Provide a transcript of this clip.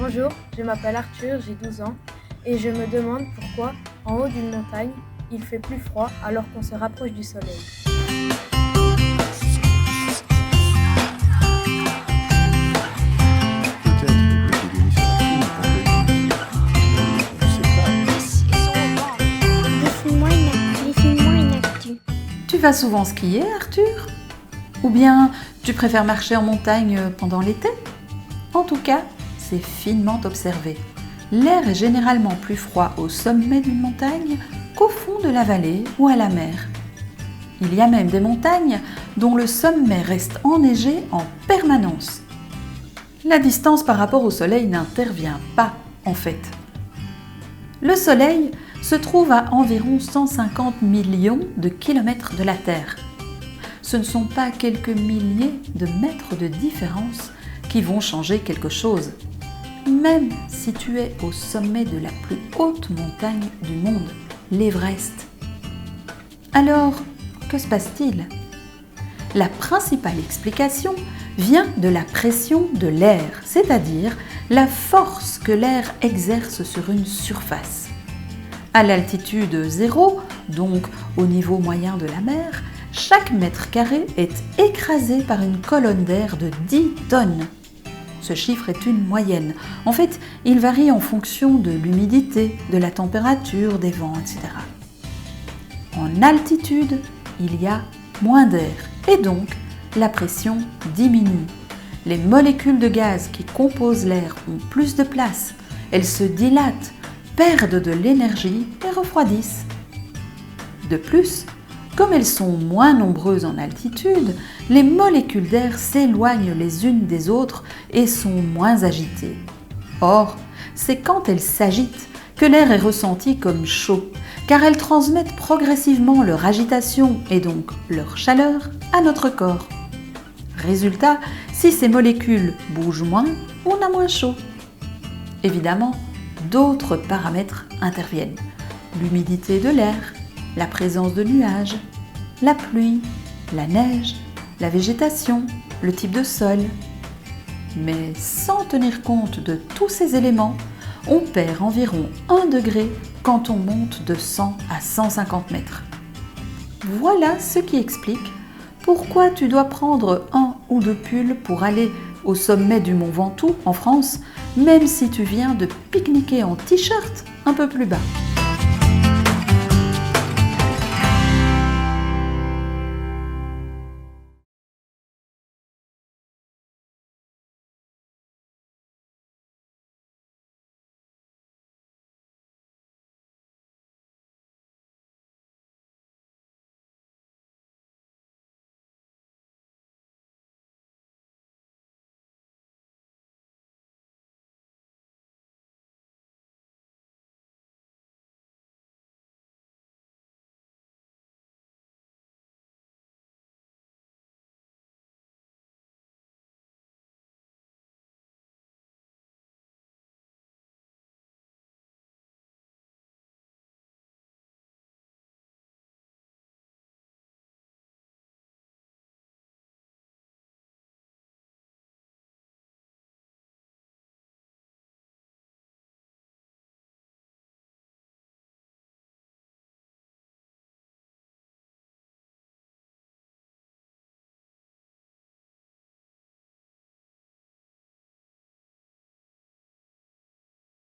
Bonjour, je m'appelle Arthur, j'ai 12 ans et je me demande pourquoi, en haut d'une montagne, il fait plus froid alors qu'on se rapproche du soleil. Peut-être que j'ai donné sur la film pour je sais pas. Dessine-moi une actu. Tu vas souvent skier, Arthur? Ou bien tu préfères marcher en montagne pendant l'été? En tout cas, c'est finement observé. L'air est généralement plus froid au sommet d'une montagne qu'au fond de la vallée ou à la mer. Il y a même des montagnes dont le sommet reste enneigé en permanence. La distance par rapport au soleil n'intervient pas, en fait. Le soleil se trouve à environ 150 millions de kilomètres de la Terre. Ce ne sont pas quelques milliers de mètres de différence qui vont changer quelque chose, même si tu es au sommet de la plus haute montagne du monde, l'Everest. Alors, que se passe-t-il? La principale explication vient de la pression de l'air, c'est-à-dire la force que l'air exerce sur une surface. À l'altitude zéro, donc au niveau moyen de la mer, chaque mètre carré est écrasé par une colonne d'air de 10 tonnes. Ce chiffre est une moyenne. En fait, il varie en fonction de l'humidité, de la température, des vents, etc. En altitude, il y a moins d'air et donc la pression diminue. Les molécules de gaz qui composent l'air ont plus de place. Elles se dilatent, perdent de l'énergie et refroidissent. De plus, comme elles sont moins nombreuses en altitude, les molécules d'air s'éloignent les unes des autres et sont moins agitées. Or, c'est quand elles s'agitent que l'air est ressenti comme chaud, car elles transmettent progressivement leur agitation et donc leur chaleur à notre corps. Résultat, si ces molécules bougent moins, on a moins chaud. Évidemment, d'autres paramètres interviennent. L'humidité de l'air, la présence de nuages, la pluie, la neige, la végétation, le type de sol. Mais sans tenir compte de tous ces éléments, on perd environ 1 degré quand on monte de 100 à 150 mètres. Voilà ce qui explique pourquoi tu dois prendre 1 ou 2 pulls pour aller au sommet du mont Ventoux en France, même si tu viens de pique-niquer en t-shirt un peu plus bas.